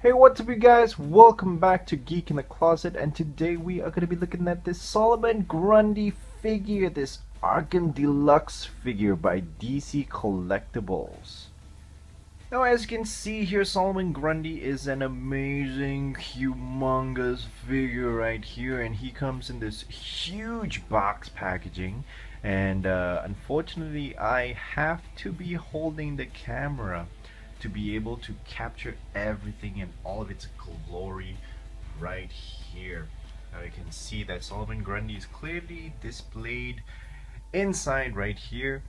Hey, what's up you guys? Welcome back to Geek in the Closet, and today we are going to be looking at this Solomon Grundy figure, this Arkham Deluxe figure by DC Collectibles. Now as you can see here, Solomon Grundy is an amazing, humongous figure right here, and he comes in this huge box packaging, and unfortunately I have to be holding the camera to be able to capture everything in all of its glory right here. Now you can see that Solomon Grundy is clearly displayed inside right here,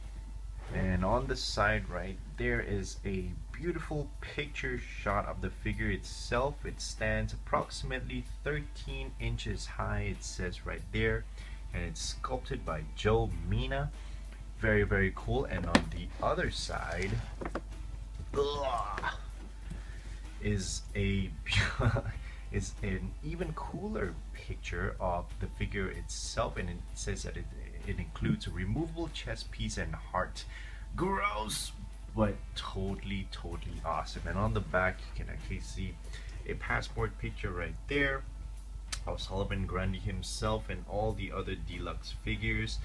and on the side right there is a beautiful picture shot of the figure itself. It stands approximately 13 inches high, it says right there, and it's sculpted by Joe Mina. Very cool. And on the other side is a is an even cooler picture of the figure itself, and it says that it includes a removable chest piece and heart. Gross, but totally awesome. And on the back you can actually see a passport picture right there of Solomon Grundy himself and all the other deluxe figures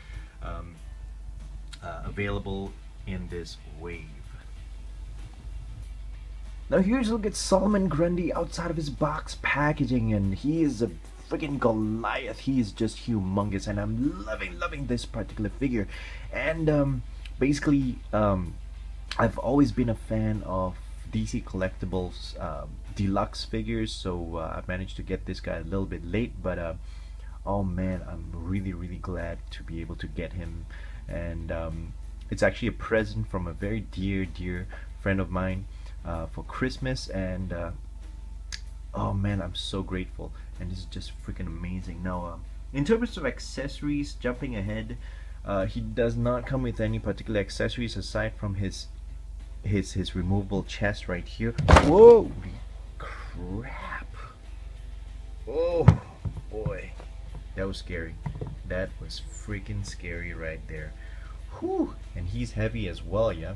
available in this wave. Now here's a look at Solomon Grundy outside of his box packaging, and he is a freaking Goliath. He is just humongous, and I'm loving this particular figure. And basically, I've always been a fan of DC Collectibles deluxe figures, so I managed to get this guy a little bit late, but oh man, I'm really glad to be able to get him. And it's actually a present from a very dear friend of mine for Christmas, and oh man, I'm so grateful, and this is just freaking amazing. Now in terms of accessories, jumping ahead, he does not come with any particular accessories aside from his removable chest right here. Whoa, crap. Oh boy, that was scary. That was freaking scary right there. Whew. And he's heavy as well, yeah.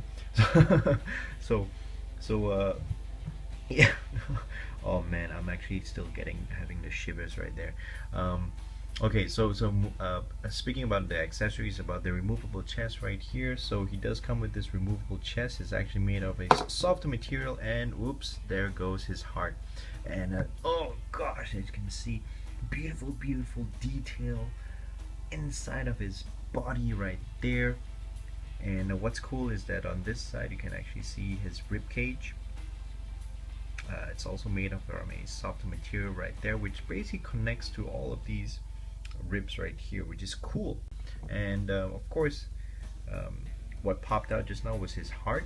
so yeah. Oh man, I'm actually still having the shivers right there. Okay, so speaking about the accessories, about the removable chest right here, so he does come with this removable chest. It's actually made of a soft material, and whoops, there goes his heart. And oh gosh, as you can see, beautiful detail inside of his body right there. And what's cool is that on this side you can actually see his rib cage. It's also made of a soft material right there, which basically connects to all of these ribs right here, which is cool. And of course, what popped out just now was his heart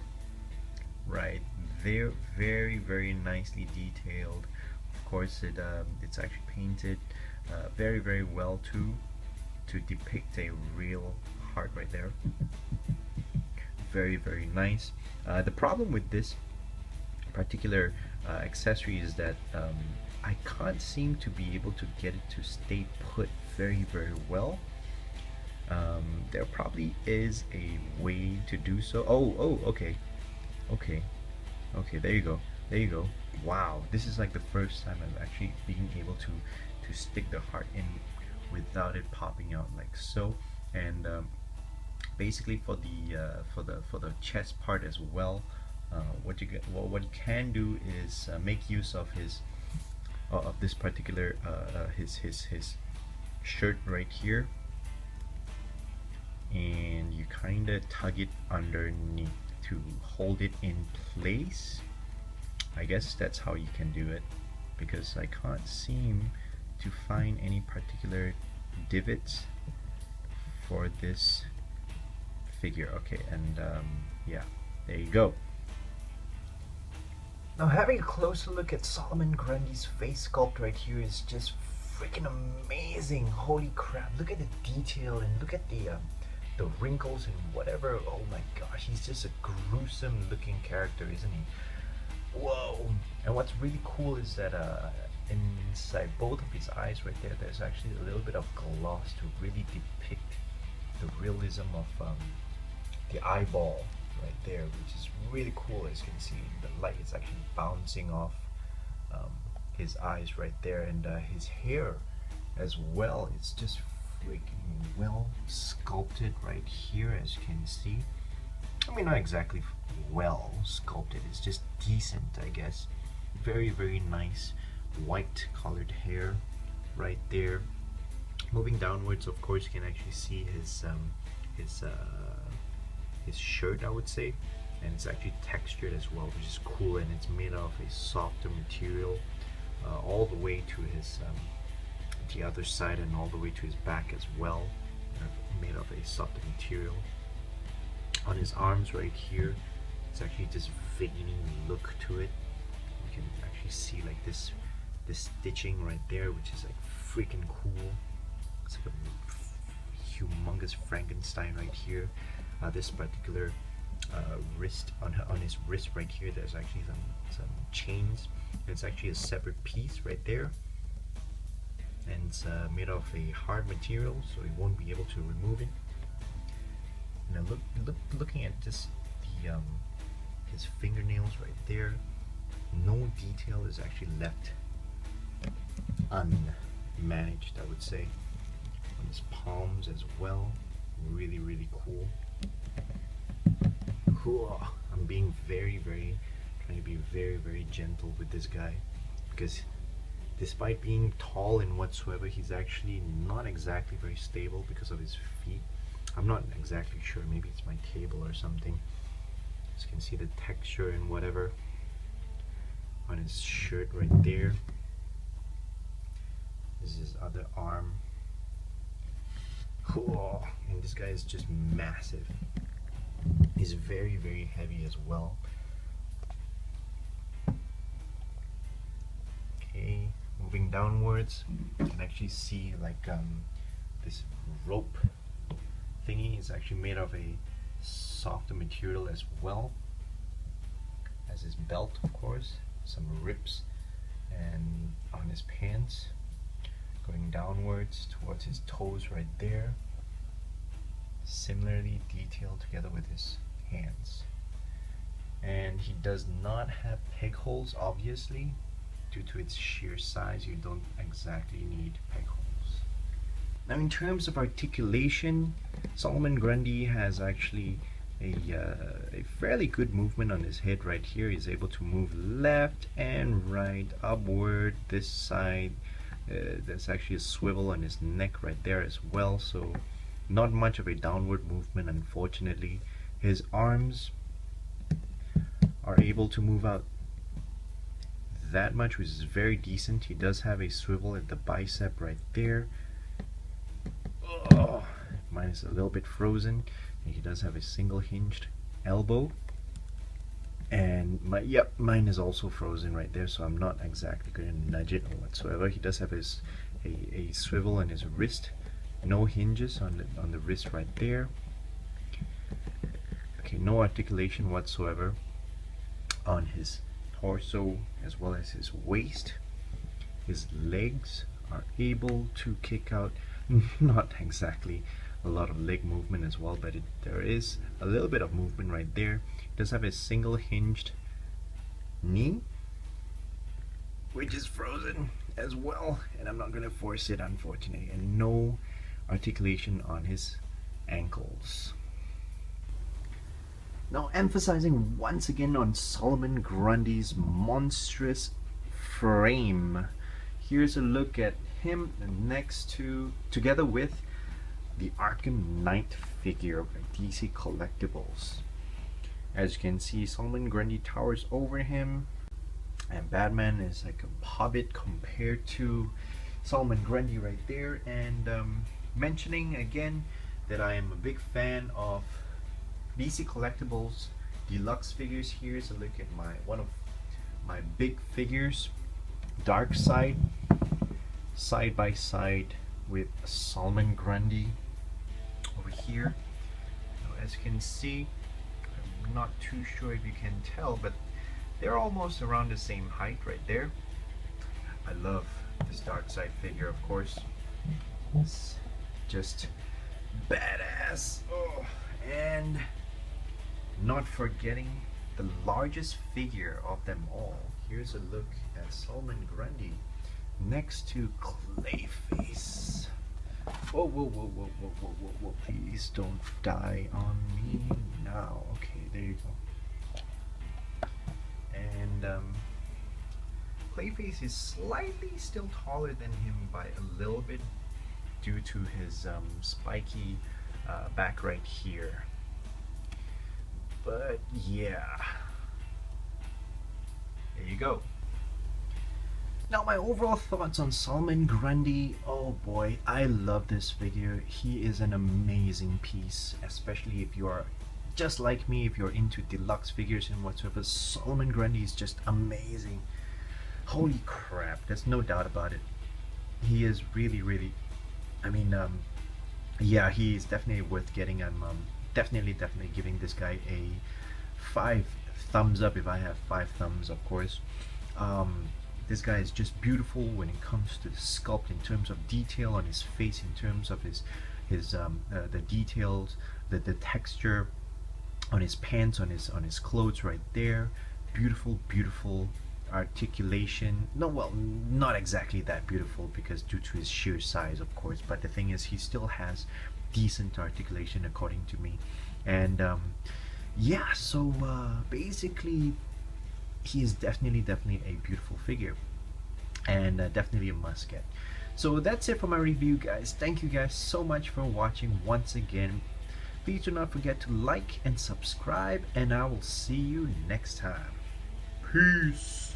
right there, very nicely detailed. Of course, it's actually painted very well too, to depict a real heart right there. Very nice. The problem with this particular accessory is that I can't seem to be able to get it to stay put very well. There probably is a way to do so. Oh, okay, there you go. Wow, this is like the first time I'm actually being able to stick the heart in without it popping out like so. And basically for the chest part as well, what you can do is make use of this particular his shirt right here, and you kind of tug it underneath to hold it in place. I guess that's how you can do it, because I can't seem to find any particular divots for this figure. Okay, and yeah, there you go. Now having a closer look at Solomon Grundy's face sculpt right here is just freaking amazing. Holy crap, look at the detail, and look at the wrinkles and whatever. Oh my gosh, he's just a gruesome looking character, isn't he? Whoa. And what's really cool is that inside both of his eyes right there, there's actually a little bit of gloss to really depict the realism of the eyeball right there, which is really cool. As you can see, the light is actually bouncing off um, his eyes right there, and his hair as well. It's just freaking well sculpted right here, as you can see. I mean, not exactly well sculpted, it's just decent, I guess. Very, very nice white colored hair right there. Moving downwards, of course, you can actually see his shirt, I would say, and it's actually textured as well, which is cool, and it's made of a softer material all the way to his the other side, and all the way to his back as well, made of a softer material. On his arms right here, it's actually this veiny look to it. You can actually see like this stitching right there, which is like freaking cool. It's like a humongous Frankenstein right here. This particular wrist, on his wrist right here, there's actually some chains. It's actually a separate piece right there, and it's made of a hard material, so you won't be able to remove it. Now looking at this, his fingernails right there, no detail is actually left unmanaged, I would say. On his palms as well, really, really cool. Cool. I'm being trying to be very, very gentle with this guy, because despite being tall and whatsoever, he's actually not exactly very stable because of his feet. I'm not exactly sure, maybe it's my table or something. As you can see the texture and whatever on his shirt right there. This is his other arm. Cool. And this guy is just massive. He's very, very heavy as well. Okay, moving downwards, you can actually see like this rope thingy is actually made of a softer material as well as his belt, of course. Some rips and on his pants, going downwards towards his toes right there. Similarly detailed together with his hands. And he does not have peg holes, obviously. Due to its sheer size, you don't exactly need peg holes. Now in terms of articulation, Solomon Grundy has actually a fairly good movement on his head right here. He's able to move left and right, upward, this side. There's actually a swivel on his neck right there as well, so not much of a downward movement, unfortunately. His arms are able to move out that much, which is very decent. He does have a swivel at the bicep right there. Oh, mine is a little bit frozen. And he does have a single hinged elbow, and mine is also frozen right there, so I'm not exactly going to nudge it or whatsoever. He does have a swivel on his wrist, no hinges on the wrist right there. Okay, no articulation whatsoever on his torso as well as his waist. His legs are able to kick out, not exactly a lot of leg movement as well, but there is a little bit of movement right there. He does have a single hinged knee, which is frozen as well, and I'm not going to force it, unfortunately. And no articulation on his ankles. Now emphasizing once again on Solomon Grundy's monstrous frame. Here's a look at him together with the Arkham Knight figure by DC Collectibles. As you can see, Solomon Grundy towers over him, and Batman is like a hobbit compared to Solomon Grundy right there. And mentioning again that I am a big fan of DC Collectibles Deluxe figures. Here's a look at one of my big figures, Darkseid, side by side with Solomon Grundy over here. Now, as you can see, I'm not too sure if you can tell, but they're almost around the same height right there. I love this Darkseid figure, of course. It's just badass. Oh, and not forgetting the largest figure of them all. here's a look at Solomon Grundy next to Clayface. Whoa, whoa, whoa, whoa, whoa, whoa, whoa, whoa! Please don't die on me now. Okay, there you go. And Clayface is slightly still taller than him by a little bit due to his spiky back right here. But yeah, there you go. Now my overall thoughts on Solomon Grundy. Oh boy, I love this figure. He is an amazing piece, especially if you are just like me, if you're into deluxe figures and whatsoever. Solomon Grundy is just amazing. Holy crap, there's no doubt about it. He is really, really, I mean, yeah, he is definitely worth getting. I'm definitely giving this guy a 5 thumbs up if I have 5 thumbs, of course. This guy is just beautiful when it comes to the sculpt, in terms of detail on his face, in terms of his the details, the texture on his pants, on his clothes right there. Beautiful articulation. No, well, not exactly that beautiful because due to his sheer size, of course, but the thing is he still has decent articulation according to me. And yeah, so basically he is definitely a beautiful figure, and definitely a must get. So that's it for my review, guys. Thank you guys so much for watching once again. Please do not forget to like and subscribe, and I will see you next time. Peace.